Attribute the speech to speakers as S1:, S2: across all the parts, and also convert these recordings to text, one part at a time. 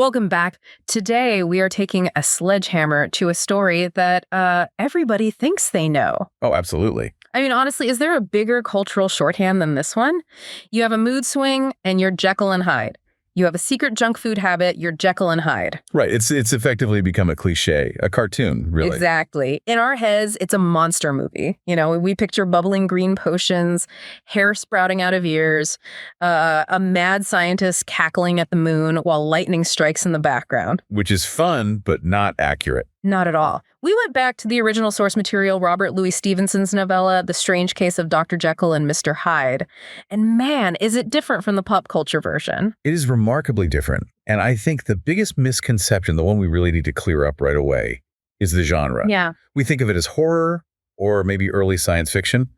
S1: Welcome back. Today, we are taking a sledgehammer to a story that everybody thinks they know.
S2: Oh, absolutely.
S1: I mean, honestly, is there a bigger cultural shorthand than this one? You have a mood swing, and you're Jekyll and Hyde. You have a secret junk food habit, you're Jekyll and Hyde.
S2: Right. It's effectively become a cliche, a cartoon, really.
S1: Exactly. In our heads, it's a monster movie. You know, we picture bubbling green potions, hair sprouting out of ears, a mad scientist cackling at the moon while lightning strikes in the background.
S2: Which is fun, but not accurate.
S1: Not at all. We went back to the original source material, Robert Louis Stevenson's novella, The Strange Case of Dr. Jekyll and Mr. Hyde. And man, is it different from the pop culture version.
S2: It is remarkably different. And I think the biggest misconception, the one we really need to clear up right away, is the genre.
S1: Yeah.
S2: We think of it as horror or maybe early science fiction.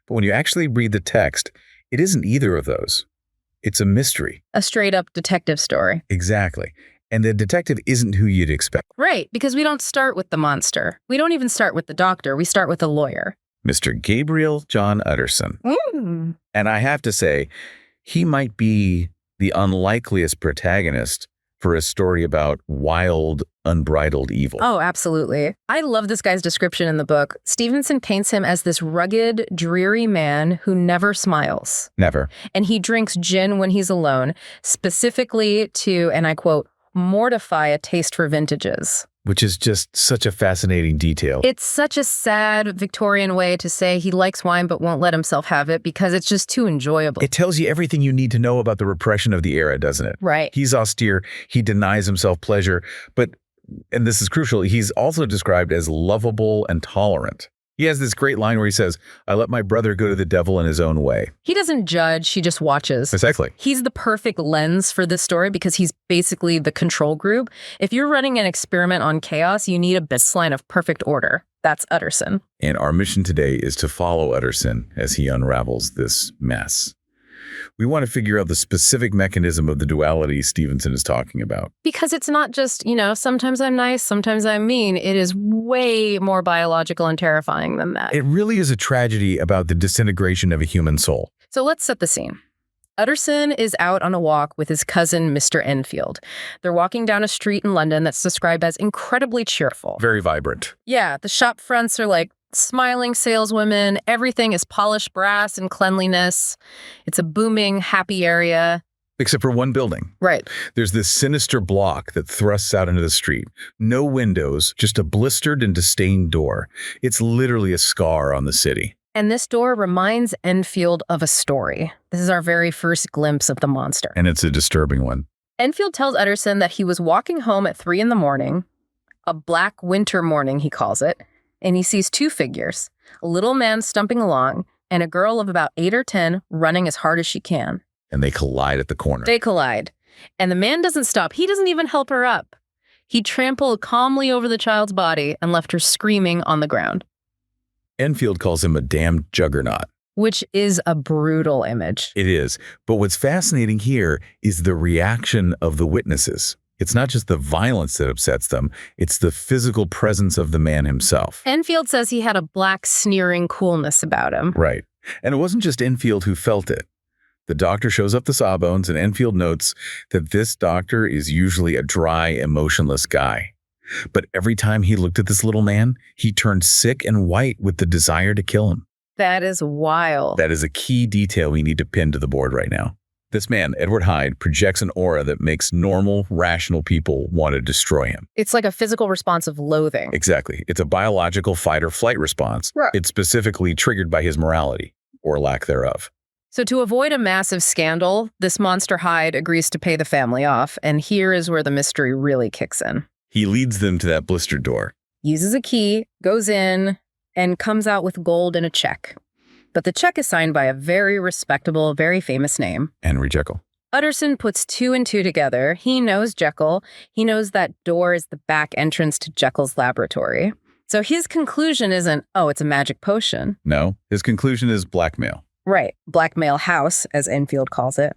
S2: But when you actually read the text, it isn't either of those. It's a mystery.
S1: A straight up detective story.
S2: Exactly. And the detective isn't who you'd expect.
S1: Right, because we don't start with the monster. We don't even start with the doctor. We start with the lawyer.
S2: Mr. Gabriel John Utterson. And I have to say, he might be the unlikeliest protagonist for a story about wild, unbridled evil.
S1: Oh, absolutely. I love this guy's description in the book. Stevenson paints him as this rugged, dreary man who never smiles.
S2: Never.
S1: And he drinks gin when he's alone, specifically to, and I quote, mortify a taste for vintages.
S2: Which is just such a fascinating detail.
S1: It's such a sad Victorian way to say he likes wine but won't let himself have it because it's just too enjoyable.
S2: It tells you everything you need to know about the repression of the era, doesn't it?
S1: Right.
S2: He's austere. He denies himself pleasure. But, and this is crucial, he's also described as lovable and tolerant. He has this great line where he says, I let my brother go to the devil in his own way.
S1: He doesn't judge, he just watches.
S2: Exactly.
S1: He's the perfect lens for this story because he's basically the control group. If you're running an experiment on chaos, you need a baseline of perfect order. That's Utterson.
S2: And our mission today is to follow Utterson as he unravels this mess. We want to figure out the specific mechanism of the duality Stevenson is talking about.
S1: Because it's not just, sometimes I'm nice, sometimes I'm mean. It is way more biological and terrifying than that.
S2: It really is a tragedy about the disintegration of a human soul.
S1: So let's set the scene. Utterson is out on a walk with his cousin, Mr. Enfield. They're walking down a street in London that's described as incredibly cheerful.
S2: Very vibrant.
S1: Yeah, the shop fronts are like smiling saleswomen. Everything is polished brass and cleanliness. It's a booming, happy area.
S2: Except for one building.
S1: Right.
S2: There's this sinister block that thrusts out into the street. No windows, just a blistered and stained door. It's literally a scar on the city.
S1: And this door reminds Enfield of a story. This is our very first glimpse of the monster.
S2: And it's a disturbing one.
S1: Enfield tells Utterson that he was walking home at 3 a.m, a black winter morning, he calls it, and he sees two figures, a little man stumping along and a girl of about 8 or 10 running as hard as she can.
S2: And they collide at the corner.
S1: They collide. And the man doesn't stop. He doesn't even help her up. He trampled calmly over the child's body and left her screaming on the ground.
S2: Enfield calls him a damned juggernaut.
S1: Which is a brutal image.
S2: It is. But what's fascinating here is the reaction of the witnesses. It's not just the violence that upsets them, it's the physical presence of the man himself.
S1: Enfield says he had a black, sneering coolness about him.
S2: Right. And it wasn't just Enfield who felt it. The doctor shows up the sawbones, and Enfield notes that this doctor is usually a dry, emotionless guy. But every time he looked at this little man, he turned sick and white with the desire to kill him.
S1: That is wild.
S2: That is a key detail we need to pin to the board right now. This man, Edward Hyde, projects an aura that makes normal, rational people want to destroy him.
S1: It's like a physical response of loathing.
S2: Exactly. It's a biological fight-or-flight response.
S1: Right.
S2: It's specifically triggered by his morality, or lack thereof.
S1: So to avoid a massive scandal, this monster Hyde agrees to pay the family off, and here is where the mystery really kicks in.
S2: He leads them to that blistered door.
S1: Uses a key, goes in, and comes out with gold and a check. But the check is signed by a very respectable, very famous name.
S2: Henry Jekyll.
S1: Utterson puts 2 and 2 together. He knows Jekyll. He knows that door is the back entrance to Jekyll's laboratory. So his conclusion isn't, oh, it's a magic potion.
S2: No, his conclusion is blackmail.
S1: Right. Blackmail house, as Enfield calls it.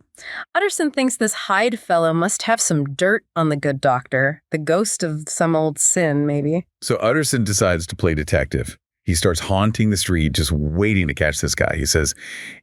S1: Utterson thinks this Hyde fellow must have some dirt on the good doctor. The ghost of some old sin, maybe.
S2: So Utterson decides to play detective. He starts haunting the street, just waiting to catch this guy. He says,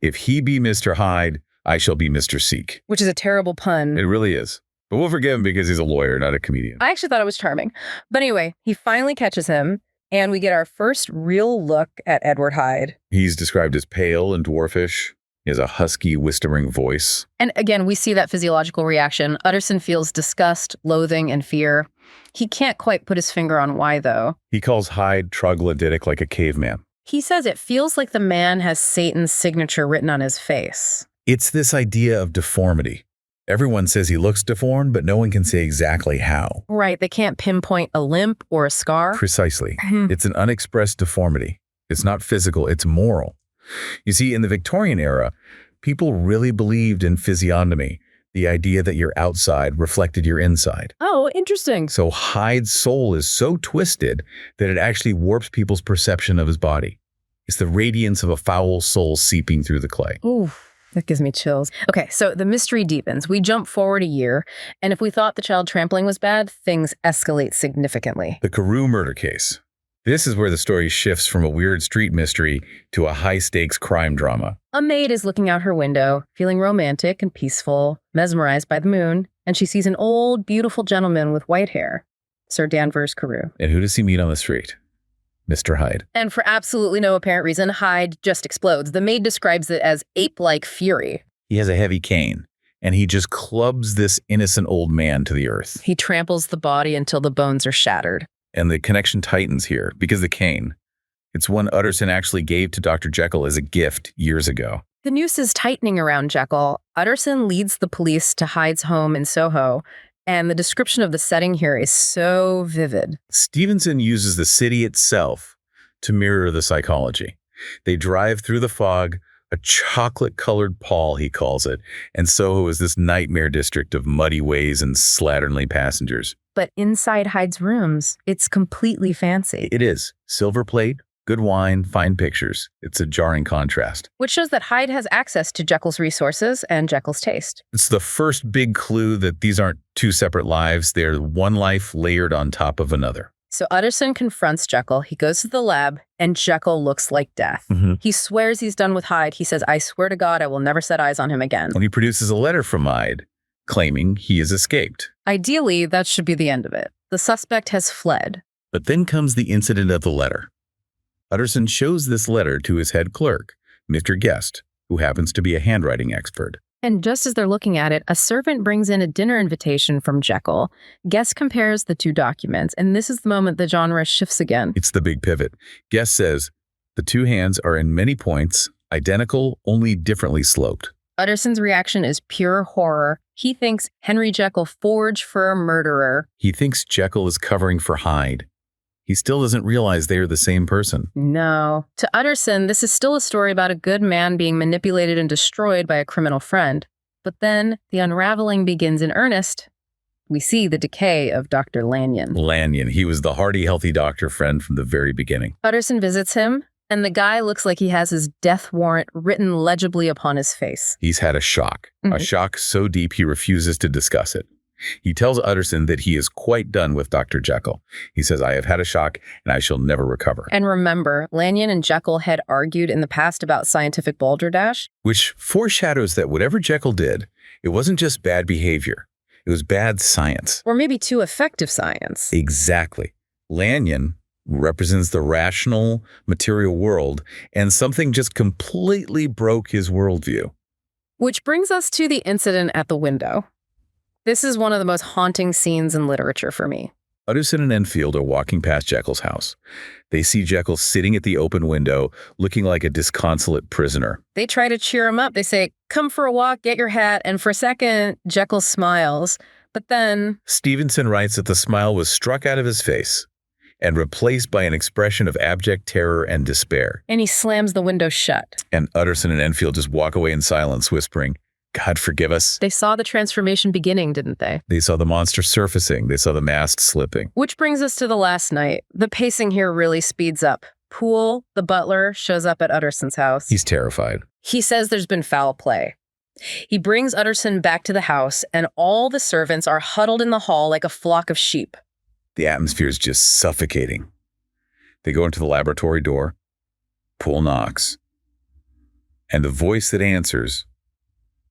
S2: if he be Mr. Hyde, I shall be Mr. Seek.
S1: Which is a terrible pun.
S2: It really is. But we'll forgive him because he's a lawyer, not a comedian.
S1: I actually thought it was charming. But anyway, he finally catches him, and we get our first real look at Edward Hyde.
S2: He's described as pale and dwarfish. He has a husky, whistling voice.
S1: And again, we see that physiological reaction. Utterson feels disgust, loathing, and fear. He can't quite put his finger on why, though.
S2: He calls Hyde troglodytic like a caveman.
S1: He says it feels like the man has Satan's signature written on his face.
S2: It's this idea of deformity. Everyone says he looks deformed, but no one can say exactly how.
S1: Right, they can't pinpoint a limp or a scar.
S2: Precisely. It's an unexpressed deformity. It's not physical, it's moral. You see, in the Victorian era, people really believed in physiognomy, the idea that your outside reflected your inside.
S1: Oh, interesting.
S2: So Hyde's soul is so twisted that it actually warps people's perception of his body. It's the radiance of a foul soul seeping through the clay.
S1: Ooh, that gives me chills. Okay, so the mystery deepens. We jump forward a year, and if we thought the child trampling was bad, things escalate significantly.
S2: The Carew murder case. This is where the story shifts from a weird street mystery to a high-stakes crime drama.
S1: A maid is looking out her window, feeling romantic and peaceful, mesmerized by the moon, and she sees an old, beautiful gentleman with white hair, Sir Danvers Carew.
S2: And who does he meet on the street? Mr. Hyde.
S1: And for absolutely no apparent reason, Hyde just explodes. The maid describes it as ape-like fury.
S2: He has a heavy cane, and he just clubs this innocent old man to the earth.
S1: He tramples the body until the bones are shattered.
S2: And the connection tightens here because the cane. It's one Utterson actually gave to Dr. Jekyll as a gift years ago.
S1: The noose is tightening around Jekyll. Utterson leads the police to Hyde's home in Soho, and the description of the setting here is so vivid.
S2: Stevenson uses the city itself to mirror the psychology. They drive through the fog, a chocolate-colored pall, he calls it, and Soho is this nightmare district of muddy ways and slatternly passengers.
S1: But inside Hyde's rooms, it's completely fancy.
S2: It is. Silver plate, good wine, fine pictures. It's a jarring contrast.
S1: Which shows that Hyde has access to Jekyll's resources and Jekyll's taste.
S2: It's the first big clue that these aren't two separate lives. They're one life layered on top of another.
S1: So Utterson confronts Jekyll. He goes to the lab, and Jekyll looks like death. He swears he's done with Hyde. He says, "I swear to God, I will never set eyes on him again."
S2: And he produces a letter from Hyde, claiming he has escaped.
S1: Ideally, that should be the end of it. The suspect has fled.
S2: But then comes the incident of the letter. Utterson shows this letter to his head clerk, Mr. Guest, who happens to be a handwriting expert.
S1: And just as they're looking at it, a servant brings in a dinner invitation from Jekyll. Guest compares the two documents, and this is the moment the genre shifts again.
S2: It's the big pivot. Guest says, the two hands are in many points identical, only differently sloped.
S1: Utterson's reaction is pure horror. He thinks Henry Jekyll forged for a murderer.
S2: He thinks Jekyll is covering for Hyde. He still doesn't realize they are the same person.
S1: No. To Utterson, this is still a story about a good man being manipulated and destroyed by a criminal friend. But then the unraveling begins in earnest. We see the decay of Dr. Lanyon.
S2: Lanyon, he was the hearty, healthy doctor friend from the very beginning.
S1: Utterson visits him, and the guy looks like he has his death warrant written legibly upon his face.
S2: He's had a shock. A shock so deep he refuses to discuss it. He tells Utterson that he is quite done with Dr. Jekyll. He says, "I have had a shock, and I shall never recover."
S1: And remember, Lanyon and Jekyll had argued in the past about scientific balderdash.
S2: Which foreshadows that whatever Jekyll did, it wasn't just bad behavior. It was bad science.
S1: Or maybe too effective science.
S2: Exactly. Lanyon represents the rational, material world, and something just completely broke his worldview.
S1: Which brings us to the incident at the window. This is one of the most haunting scenes in literature for me.
S2: Utterson and Enfield are walking past Jekyll's house. They see Jekyll sitting at the open window, looking like a disconsolate prisoner.
S1: They try to cheer him up. They say, "Come for a walk, get your hat." And for a second, Jekyll smiles. But then
S2: Stevenson writes that the smile was struck out of his face and replaced by an expression of abject terror and despair.
S1: And he slams the window shut.
S2: And Utterson and Enfield just walk away in silence, whispering, "God forgive us."
S1: They saw the transformation beginning, didn't they?
S2: They saw the monster surfacing. They saw the mask slipping.
S1: Which brings us to the last night. The pacing here really speeds up. Poole, the butler, shows up at Utterson's house.
S2: He's terrified.
S1: He says there's been foul play. He brings Utterson back to the house, and all the servants are huddled in the hall like a flock of sheep.
S2: The atmosphere is just suffocating. They go into the laboratory door. Poole knocks. And the voice that answers,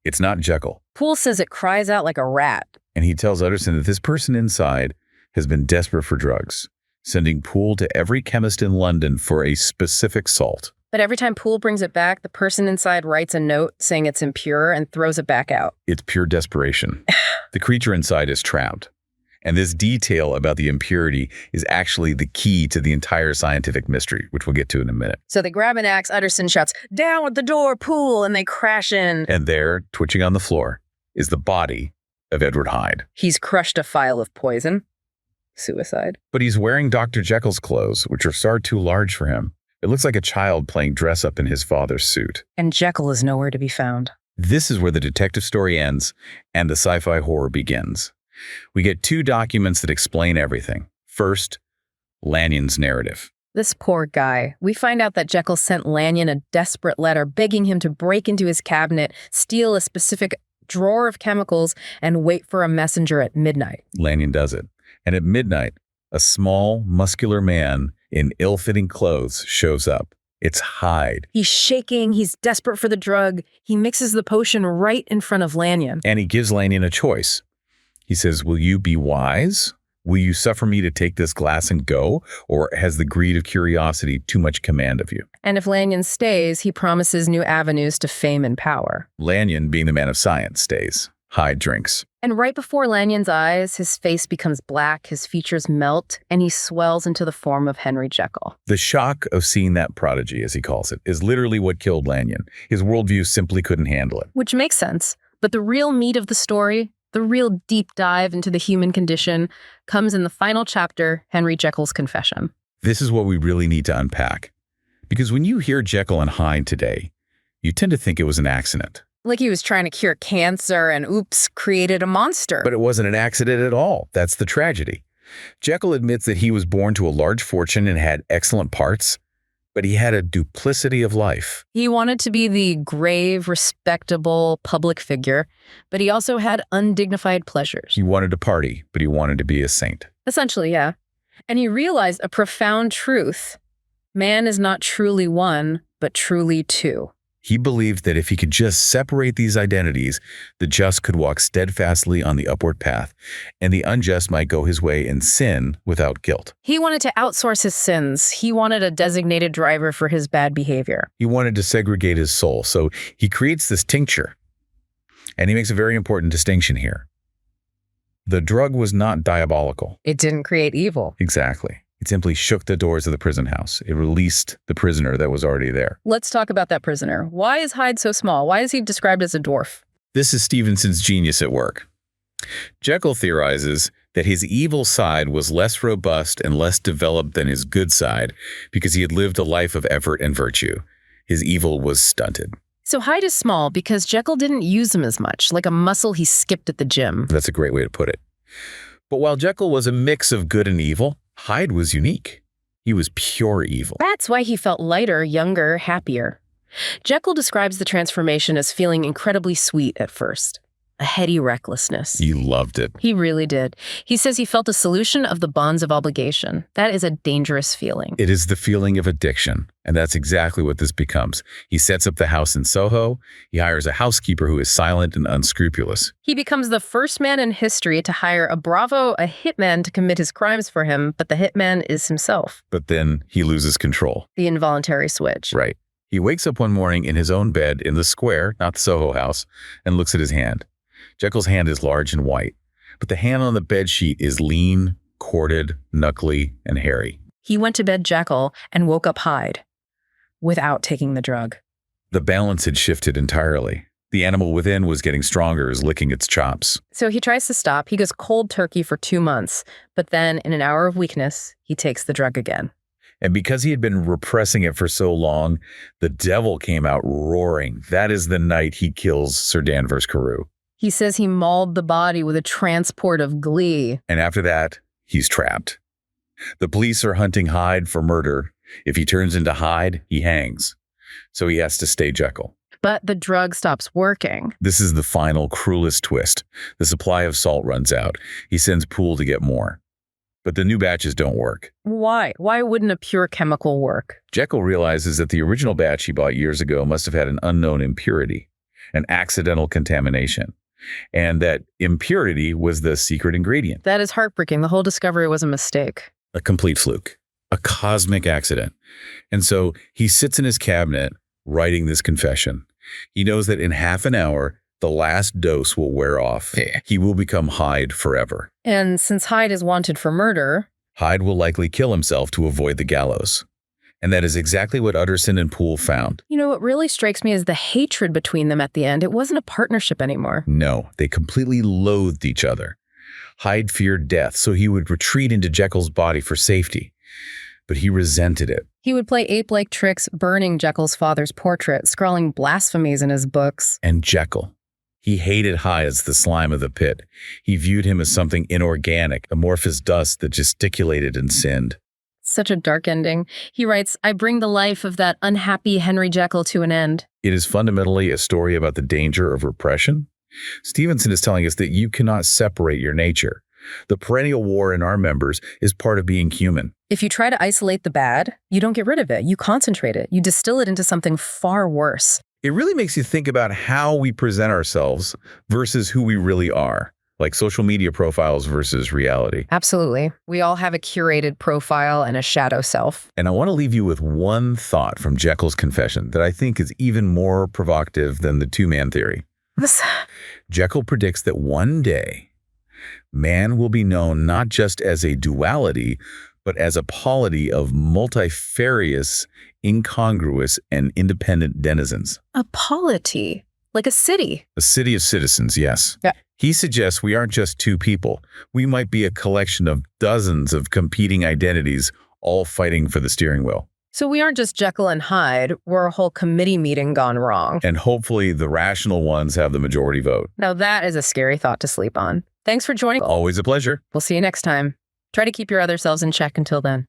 S2: it's not Jekyll.
S1: Poole says it cries out like a rat.
S2: And he tells Utterson that this person inside has been desperate for drugs, sending Poole to every chemist in London for a specific salt.
S1: But every time Poole brings it back, the person inside writes a note saying it's impure and throws it back out.
S2: It's pure desperation. The creature inside is trapped. And this detail about the impurity is actually the key to the entire scientific mystery, which we'll get to in a minute.
S1: So they grab an axe, Utterson shouts, "Down with the door, Poole," and they crash in.
S2: And there, twitching on the floor, is the body of Edward Hyde.
S1: He's crushed a phial of poison. Suicide.
S2: But he's wearing Dr. Jekyll's clothes, which are far too large for him. It looks like a child playing dress-up in his father's suit.
S1: And Jekyll is nowhere to be found.
S2: This is where the detective story ends and the sci-fi horror begins. We get 2 documents that explain everything. First, Lanyon's narrative.
S1: This poor guy. We find out that Jekyll sent Lanyon a desperate letter begging him to break into his cabinet, steal a specific drawer of chemicals, and wait for a messenger at midnight.
S2: Lanyon does it. And at midnight, a small, muscular man in ill-fitting clothes shows up. It's Hyde.
S1: He's shaking. He's desperate for the drug. He mixes the potion right in front of Lanyon.
S2: And he gives Lanyon a choice. He says, "Will you be wise? Will you suffer me to take this glass and go? Or has the greed of curiosity too much command of you?"
S1: And if Lanyon stays, he promises new avenues to fame and power.
S2: Lanyon, being the man of science, stays. Hyde drinks.
S1: And right before Lanyon's eyes, his face becomes black, his features melt, and he swells into the form of Henry Jekyll.
S2: The shock of seeing that prodigy, as he calls it, is literally what killed Lanyon. His worldview simply couldn't handle it.
S1: Which makes sense. But the real meat of the story, the real deep dive into the human condition, comes in the final chapter, Henry Jekyll's confession.
S2: This is what we really need to unpack. Because when you hear Jekyll and Hyde today, you tend to think it was an accident.
S1: Like he was trying to cure cancer and oops, created a monster.
S2: But it wasn't an accident at all. That's the tragedy. Jekyll admits that he was born to a large fortune and had excellent parts, but he had a duplicity of life.
S1: He wanted to be the grave, respectable public figure, but he also had undignified pleasures.
S2: He wanted to party, but he wanted to be a saint.
S1: Essentially, yeah. And he realized a profound truth. Man is not truly one, but truly two.
S2: He believed that if he could just separate these identities, the just could walk steadfastly on the upward path, and the unjust might go his way in sin without guilt.
S1: He wanted to outsource his sins. He wanted a designated driver for his bad behavior.
S2: He wanted to segregate his soul, so he creates this tincture. And he makes a very important distinction here. The drug was not diabolical.
S1: It didn't create evil.
S2: Exactly. It simply shook the doors of the prison house. It released the prisoner that was already there.
S1: Let's talk about that prisoner. Why is Hyde so small? Why is he described as a dwarf?
S2: This is Stevenson's genius at work. Jekyll theorizes that his evil side was less robust and less developed than his good side because he had lived a life of effort and virtue. His evil was stunted.
S1: So Hyde is small because Jekyll didn't use him as much, like a muscle he skipped at the gym.
S2: That's a great way to put it. But while Jekyll was a mix of good and evil, Hyde was unique. He was pure evil.
S1: That's why he felt lighter, younger, happier. Jekyll describes the transformation as feeling incredibly sweet at first. A heady recklessness.
S2: He loved it.
S1: He really did. He says he felt a solution of the bonds of obligation. That is a dangerous feeling.
S2: It is the feeling of addiction, and that's exactly what this becomes. He sets up the house in Soho. He hires a housekeeper who is silent and unscrupulous.
S1: He becomes the first man in history to hire a hitman to commit his crimes for him, but the hitman is himself.
S2: But then he loses control.
S1: The involuntary switch.
S2: Right. He wakes up one morning in his own bed in the square, not the Soho house, and looks at his hand. Jekyll's hand is large and white, but the hand on the bedsheet is lean, corded, knuckly, and hairy.
S1: He went to bed Jekyll and woke up Hyde without taking the drug.
S2: The balance had shifted entirely. The animal within was getting stronger, as licking its chops.
S1: So he tries to stop. He goes cold turkey for 2 months, but then in an hour of weakness, he takes the drug again.
S2: And because he had been repressing it for so long, the devil came out roaring. That is the night he kills Sir Danvers Carew.
S1: He says he mauled the body with a transport of glee.
S2: And after that, he's trapped. The police are hunting Hyde for murder. If he turns into Hyde, he hangs. So he has to stay Jekyll.
S1: But the drug stops working.
S2: This is the final, cruelest twist. The supply of salt runs out. He sends Poole to get more. But the new batches don't work.
S1: Why? Why wouldn't a pure chemical work?
S2: Jekyll realizes that the original batch he bought years ago must have had an unknown impurity, an accidental contamination. and that impurity was the secret ingredient.
S1: That is heartbreaking. The whole discovery was a mistake.
S2: A complete fluke, a cosmic accident. And so he sits in his cabinet writing this confession. He knows that in half an hour, the last dose will wear off. He will become Hyde forever.
S1: And since Hyde is wanted for murder,
S2: Hyde will likely kill himself to avoid the gallows. And that is exactly what Utterson and Poole found.
S1: you know, what really strikes me is the hatred between them at the end. It wasn't a partnership anymore.
S2: No, they completely loathed each other. Hyde feared death, so he would retreat into Jekyll's body for safety. But he resented it.
S1: He would play ape-like tricks, burning Jekyll's father's portrait, scrawling blasphemies in his books.
S2: And Jekyll. He hated Hyde as the slime of the pit. He viewed him as something inorganic, amorphous dust that gesticulated and sinned.
S1: Such a dark ending. He writes, "I bring the life of that unhappy Henry Jekyll to an end."
S2: It is fundamentally a story about the danger of repression. Stevenson is telling us that you cannot separate your nature. The perennial war in our members is part of being human.
S1: If you try to isolate the bad, you don't get rid of it. You concentrate it. You distill it into something far worse.
S2: It really makes you think about how we present ourselves versus who we really are, like social media profiles versus reality.
S1: Absolutely. We all have a curated profile and a shadow self.
S2: And I want to leave you with one thought from Jekyll's confession that I think is even more provocative than the two-man theory. Jekyll predicts that one day, man will be known not just as a duality, but as a polity of multifarious, incongruous, and independent denizens.
S1: A polity, like a city.
S2: A city of citizens, yes.
S1: Yeah.
S2: He suggests we aren't just two people. We might be a collection of dozens of competing identities, all fighting for the steering wheel.
S1: So we aren't just Jekyll and Hyde. We're a whole committee meeting gone wrong.
S2: And hopefully the rational ones have the majority vote.
S1: Now that is a scary thought to sleep on. Thanks for joining.
S2: Always a pleasure.
S1: We'll see you next time. Try to keep your other selves in check until then.